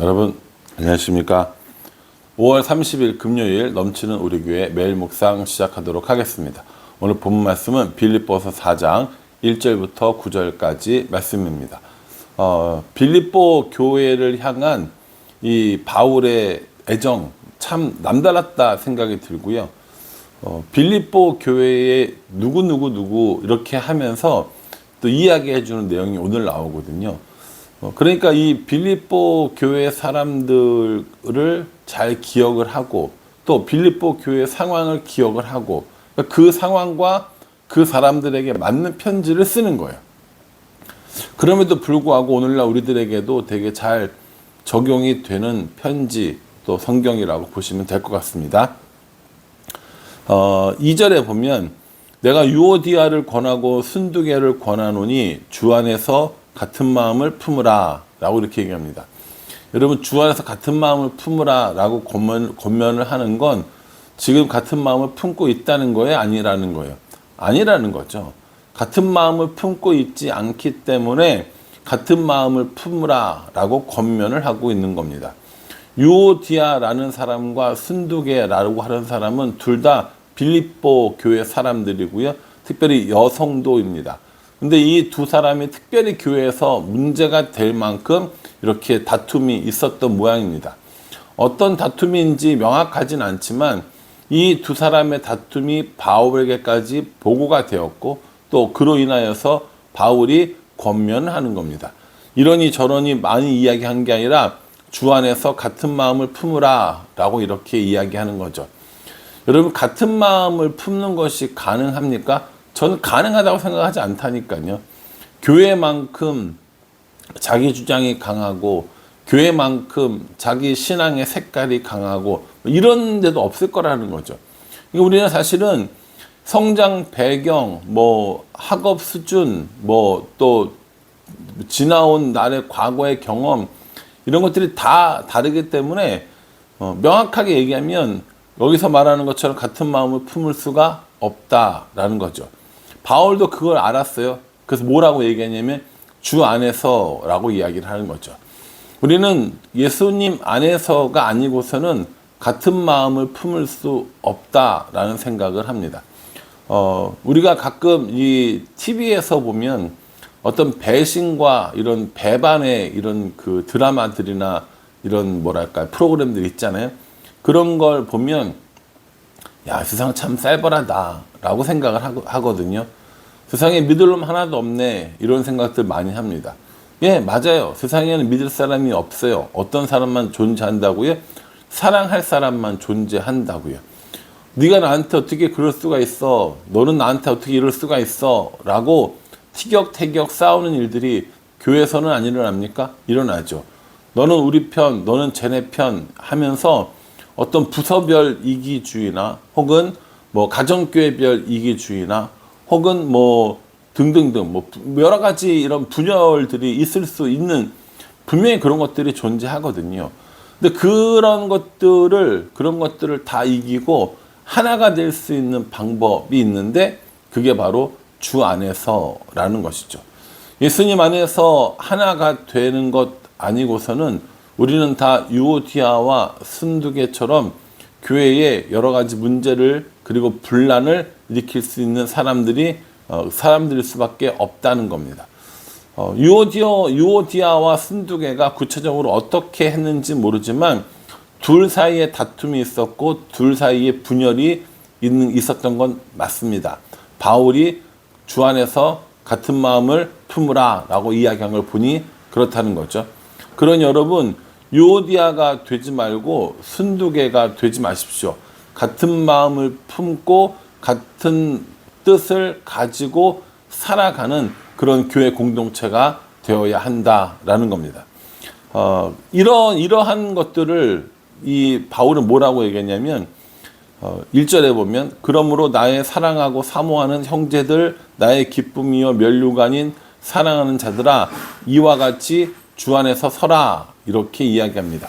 여러분 안녕하십니까? 5월 30일 금요일 넘치는 우리 교회 매일 묵상 시작하도록 하겠습니다. 오늘 본문 말씀은 빌립보서 4장 1절부터 9절까지 말씀입니다. 빌립보 교회를 향한 이 바울의 애정 참 남달랐다 생각이 들고요. 빌립보 교회에 누구 이렇게 하면서 또 이야기해 주는 내용이 오늘 나오거든요. 그러니까 이 빌립보 교회 사람들을 잘 기억을 하고 또 빌립보 교회 상황을 기억을 하고 그 상황과 그 사람들에게 맞는 편지를 쓰는 거예요. 그럼에도 불구하고 오늘날 우리들에게도 되게 잘 적용이 되는 편지 또 성경이라고 보시면 될 것 같습니다. 2절에 보면 내가 유오디아를 권하고 순두개를 권하노니 주 안에서 같은 마음을 품으라 라고 이렇게 얘기합니다. 여러분 주 안에서 같은 마음을 품으라 라고 권면을 하는 건 지금 같은 마음을 품고 있다는 거예요? 아니라는 거예요? 아니라는 거죠. 같은 마음을 품고 있지 않기 때문에 같은 마음을 품으라 라고 권면을 하고 있는 겁니다. 유오디아라는 사람과 순두개라고 하는 사람은 둘 다 빌립보 교회 사람들이고요. 특별히 여성도입니다. 근데 이 두 사람이 특별히 교회에서 문제가 될 만큼 이렇게 다툼이 있었던 모양입니다. 어떤 다툼인지 명확하진 않지만 이 두 사람의 다툼이 바울에게까지 보고가 되었고 또 그로 인하여서 바울이 권면을 하는 겁니다. 이러니 저러니 많이 이야기한 게 아니라 주 안에서 같은 마음을 품으라 라고 이렇게 이야기하는 거죠. 여러분 같은 마음을 품는 것이 가능합니까? 저는 가능하다고 생각하지 않다니까요. 교회만큼 자기 주장이 강하고 교회만큼 자기 신앙의 색깔이 강하고 이런 데도 없을 거라는 거죠. 우리는 사실은 성장 배경, 학업 수준, 또 지나온 날의 과거의 경험 이런 것들이 다 다르기 때문에 명확하게 얘기하면 여기서 말하는 것처럼 같은 마음을 품을 수가 없다라는 거죠. 바울도 그걸 알았어요. 그래서 뭐라고 얘기하냐면 주 안에서라고 이야기를 하는 거죠. 우리는 예수님 안에서가 아니고서는 같은 마음을 품을 수 없다라는 생각을 합니다. 우리가 가끔 이 TV에서 보면 어떤 배신과 이런 배반의 이런 그 드라마들이나 이런 프로그램들 있잖아요. 그런 걸 보면 야, 세상 참 쌀벌하다 라고 생각을 하거든요. 세상에 믿을 놈 하나도 없네 이런 생각들 많이 합니다. 예, 맞아요. 세상에는 믿을 사람이 없어요. 어떤 사람만 존재한다고요? 사랑할 사람만 존재한다고요. 네가 나한테 어떻게 그럴 수가 있어? 너는 나한테 어떻게 이럴 수가 있어? 라고 티격태격 싸우는 일들이 교회에서는 안 일어납니까? 일어나죠. 너는 우리 편, 너는 쟤네 편 하면서 어떤 부서별 이기주의나 혹은 가정교회별 이기주의나 혹은 등등등 여러 가지 이런 분열들이 있을 수 있는 분명히 그런 것들이 존재하거든요. 근데 그런 것들을 다 이기고 하나가 될 수 있는 방법이 있는데 그게 바로 주 안에서라는 것이죠. 예수님 안에서 하나가 되는 것 아니고서는 우리는 다 유오디아와 순두개처럼 교회에 여러 가지 문제를 그리고 분란을 일으킬 수 있는 사람들일 수밖에 없다는 겁니다. 유오디아와 순두개가 구체적으로 어떻게 했는지 모르지만 둘 사이에 다툼이 있었고 둘 사이에 분열이 있었던 건 맞습니다. 바울이 주 안에서 같은 마음을 품으라 라고 이야기한 걸 보니 그렇다는 거죠. 그러니 여러분 유오디아가 되지 말고 순두개가 되지 마십시오. 같은 마음을 품고 같은 뜻을 가지고 살아가는 그런 교회 공동체가 되어야 한다라는 겁니다. 이러한 것들을 이 바울은 뭐라고 얘기했냐면 1절에 보면 그러므로 나의 사랑하고 사모하는 형제들 나의 기쁨이요 면류관인 사랑하는 자들아 이와 같이 주 안에서 서라 이렇게 이야기합니다.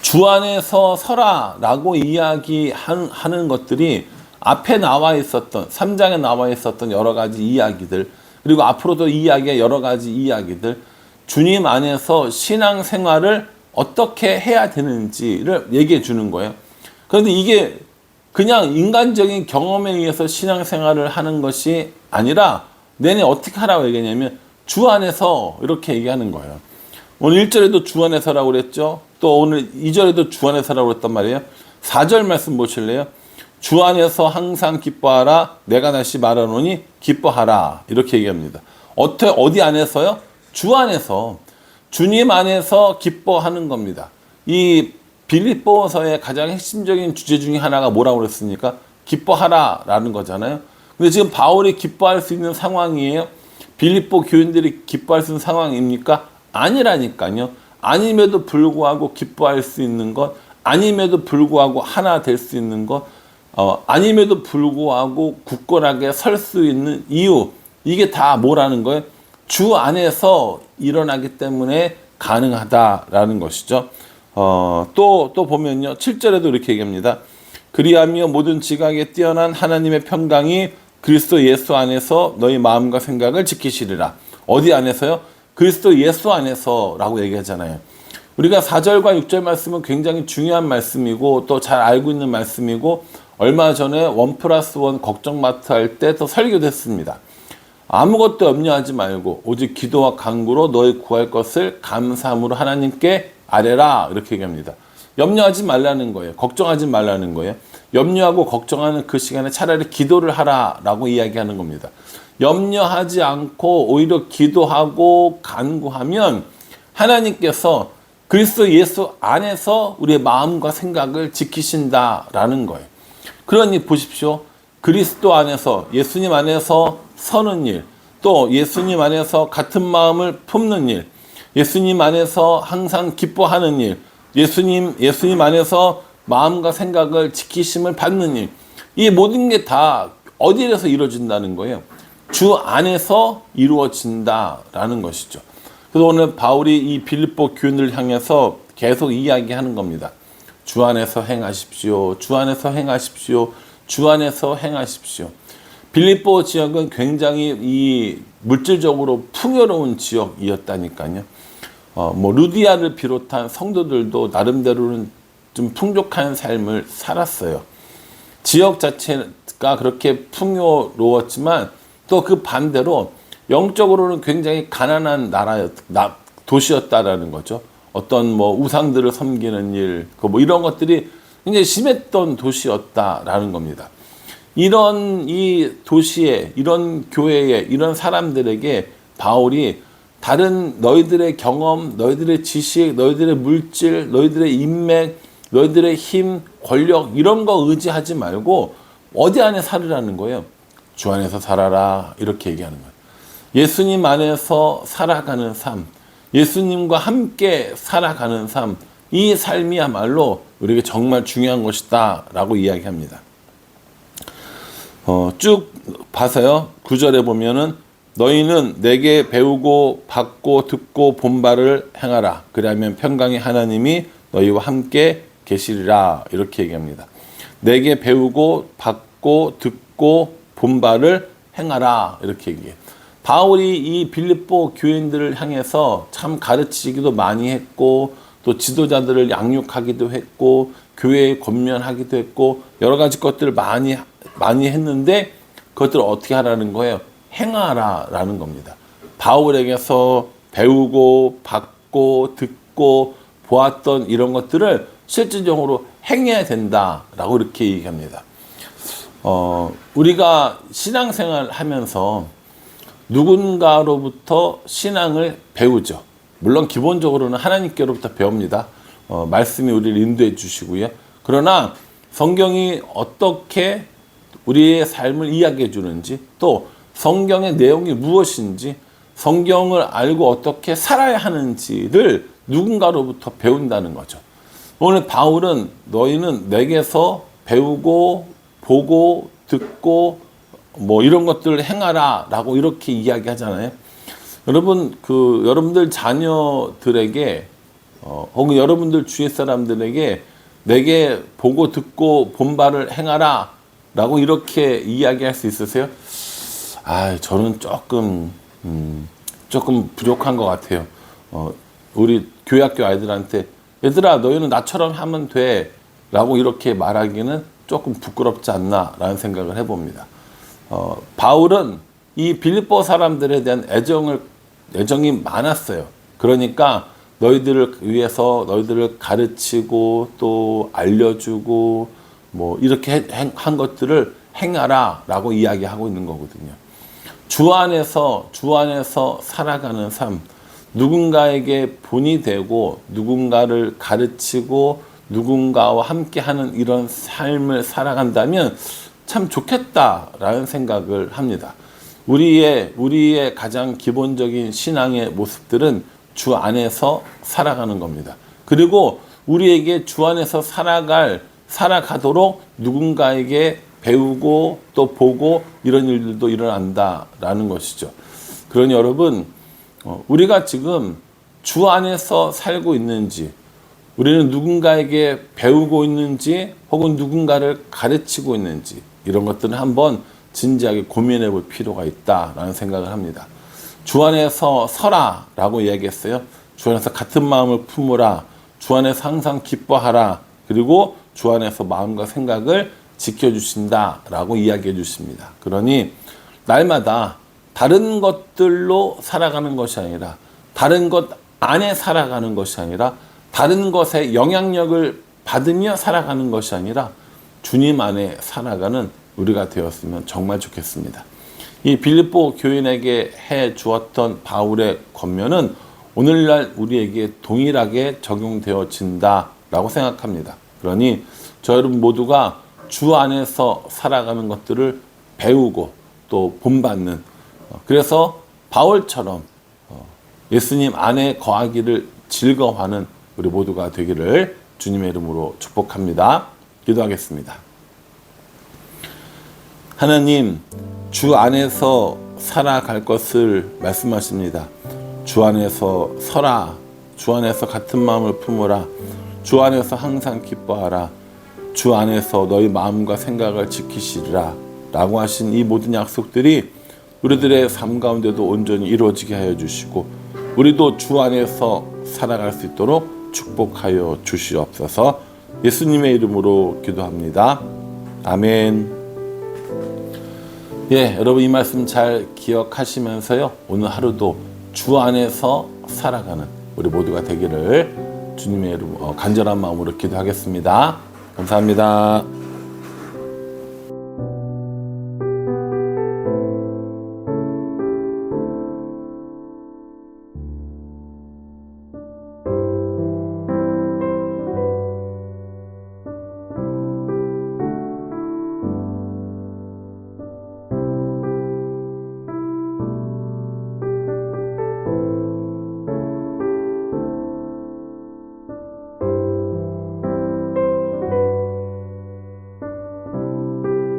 주 안에서 서라 라고 이야기하는 것들이 앞에 나와 있었던 3장에 나와 있었던 여러 가지 이야기들 그리고 앞으로도 이야기의 여러 가지 이야기들 주님 안에서 신앙생활을 어떻게 해야 되는지를 얘기해 주는 거예요. 그런데 이게 그냥 인간적인 경험에 의해서 신앙생활을 하는 것이 아니라 내내 어떻게 하라고 얘기하냐면 주 안에서 이렇게 얘기하는 거예요. 오늘 1절에도 주 안에서라고 그랬죠. 또 오늘 2절에도 주 안에서라고 그랬단 말이에요. 4절 말씀 보실래요? 주 안에서 항상 기뻐하라. 내가 다시 말하노니 기뻐하라. 이렇게 얘기합니다. 어디 안에서요? 주 안에서. 주님 안에서 기뻐하는 겁니다. 이 빌립보서의 가장 핵심적인 주제 중에 하나가 뭐라고 그랬습니까? 기뻐하라라는 거잖아요. 근데 지금 바울이 기뻐할 수 있는 상황이에요? 빌립보 교인들이 기뻐할 수 있는 상황입니까? 아니라니까요. 아님에도 불구하고 기뻐할 수 있는 것, 아님에도 불구하고 하나 될 수 있는 것, 아님에도 불구하고 굳건하게 설 수 있는 이유, 이게 다 뭐라는 거예요? 주 안에서 일어나기 때문에 가능하다라는 것이죠. 또 보면요. 7절에도 이렇게 얘기합니다. 그리하며 모든 지각에 뛰어난 하나님의 평강이 그리스도 예수 안에서 너희 마음과 생각을 지키시리라. 어디 안에서요? 그리스도 예수 안에서라고 얘기하잖아요. 우리가 4절과 6절 말씀은 굉장히 중요한 말씀이고 또 잘 알고 있는 말씀이고 얼마 전에 1+1 걱정마트 할 때 또 설교도 했습니다. 아무것도 염려하지 말고 오직 기도와 간구로 너희 구할 것을 감사함으로 하나님께 아뢰라 이렇게 얘기합니다. 염려하지 말라는 거예요. 걱정하지 말라는 거예요. 염려하고 걱정하는 그 시간에 차라리 기도를 하라라고 이야기하는 겁니다. 염려하지 않고 오히려 기도하고 간구하면 하나님께서 그리스도 예수 안에서 우리의 마음과 생각을 지키신다라는 거예요. 그러니 보십시오. 그리스도 안에서 예수님 안에서 서는 일, 또 예수님 안에서 같은 마음을 품는 일, 예수님 안에서 항상 기뻐하는 일, 예수님 안에서 마음과 생각을 지키심을 받는 일, 이 모든 게 다 어디에서 이루어진다는 거예요? 주 안에서 이루어진다라는 것이죠. 그래서 오늘 바울이 이 빌립보 교인들을 향해서 계속 이야기하는 겁니다. 주 안에서 행하십시오. 주 안에서 행하십시오. 주 안에서 행하십시오. 빌립보 지역은 굉장히 이 물질적으로 풍요로운 지역이었다니까요. 루디아를 비롯한 성도들도 나름대로는 좀 풍족한 삶을 살았어요. 지역 자체가 그렇게 풍요로웠지만 또 그 반대로 영적으로는 굉장히 가난한 도시였다라는 거죠. 어떤 우상들을 섬기는 일, 이런 것들이 굉장히 심했던 도시였다라는 겁니다. 이런 이 도시에, 이런 교회에, 이런 사람들에게 바울이 다른 너희들의 경험, 너희들의 지식, 너희들의 물질, 너희들의 인맥, 너희들의 힘, 권력 이런 거 의지하지 말고 어디 안에 살으라는 거예요? 주 안에서 살아라 이렇게 얘기하는 거예요. 예수님 안에서 살아가는 삶, 예수님과 함께 살아가는 삶, 이 삶이야말로 우리에게 정말 중요한 것이다 라고 이야기합니다. 쭉 봐서요. 9절에 보면은 너희는 내게 배우고 받고 듣고 본 바를 행하라. 그러면 평강의 하나님이 너희와 함께 계시리라. 이렇게 얘기합니다. 내게 배우고 받고 듣고 본 바를 행하라. 이렇게 얘기해요. 바울이 이 빌립보 교인들을 향해서 참 가르치기도 많이 했고 또 지도자들을 양육하기도 했고 교회에 권면하기도 했고 여러 가지 것들을 많이 했는데 그것들을 어떻게 하라는 거예요? 행하라라는 겁니다. 바울에게서 배우고 받고 듣고 보았던 이런 것들을 실질적으로 행해야 된다라고 이렇게 얘기합니다. 우리가 신앙생활 하면서 누군가로부터 신앙을 배우죠. 물론 기본적으로는 하나님께로부터 배웁니다. 말씀이 우리를 인도해 주시고요. 그러나 성경이 어떻게 우리의 삶을 이야기해 주는지 또 성경의 내용이 무엇인지 성경을 알고 어떻게 살아야 하는지를 누군가로부터 배운다는 거죠. 오늘 바울은 너희는 내게서 배우고 보고 듣고 이런 것들을 행하라 라고 이렇게 이야기하잖아요. 여러분 여러분들 자녀들에게 혹은 여러분들 주위 사람들에게 내게 보고 듣고 본 바를 행하라 라고 이렇게 이야기할 수 있으세요? 저는 조금 부족한 것 같아요. 우리 교회학교 아이들한테 얘들아 너희는 나처럼 하면 돼 라고 이렇게 말하기는 조금 부끄럽지 않나 라는 생각을 해봅니다. 바울은 이 빌립보 사람들에 대한 애정이 많았어요. 그러니까 너희들을 위해서 너희들을 가르치고 또 알려주고 뭐 이렇게 한 것들을 행하라 라고 이야기하고 있는 거거든요. 주 안에서 살아가는 삶, 누군가에게 본이 되고 누군가를 가르치고 누군가와 함께하는 이런 삶을 살아간다면 참 좋겠다라는 생각을 합니다. 우리의 가장 기본적인 신앙의 모습들은 주 안에서 살아가는 겁니다. 그리고 우리에게 주 안에서 살아가도록 누군가에게 배우고 또 보고 이런 일들도 일어난다라는 것이죠. 그러니 여러분, 우리가 지금 주 안에서 살고 있는지, 우리는 누군가에게 배우고 있는지, 혹은 누군가를 가르치고 있는지, 이런 것들은 한번 진지하게 고민해 볼 필요가 있다라는 생각을 합니다. 주 안에서 서라 라고 이야기했어요. 주 안에서 같은 마음을 품으라. 주 안에서 항상 기뻐하라. 그리고 주 안에서 마음과 생각을 지켜주신다 라고 이야기해 주십니다. 그러니 날마다 다른 것들로 살아가는 것이 아니라, 다른 것 안에 살아가는 것이 아니라, 다른 것에 영향력을 받으며 살아가는 것이 아니라 주님 안에 살아가는 우리가 되었으면 정말 좋겠습니다. 이 빌립보 교인에게 해 주었던 바울의 권면은 오늘날 우리에게 동일하게 적용되어진다라고 생각합니다. 그러니 저 여러분 모두가 주 안에서 살아가는 것들을 배우고 또 본받는, 그래서 바울처럼 예수님 안에 거하기를 즐거워하는 우리 모두가 되기를 주님의 이름으로 축복합니다. 기도하겠습니다. 하나님, 주 안에서 살아갈 것을 말씀하십니다. 주 안에서 서라. 주 안에서 같은 마음을 품으라. 주 안에서 항상 기뻐하라. 주 안에서 너희 마음과 생각을 지키시리라 라고 하신 이 모든 약속들이 우리들의 삶 가운데도 온전히 이루어지게 하여 주시고, 우리도 주 안에서 살아갈 수 있도록 축복하여 주시옵소서. 예수님의 이름으로 기도합니다. 아멘. 예, 여러분 이 말씀 잘 기억하시면서요, 오늘 하루도 주 안에서 살아가는 우리 모두가 되기를 주님의 이름 간절한 마음으로 기도하겠습니다. 감사합니다.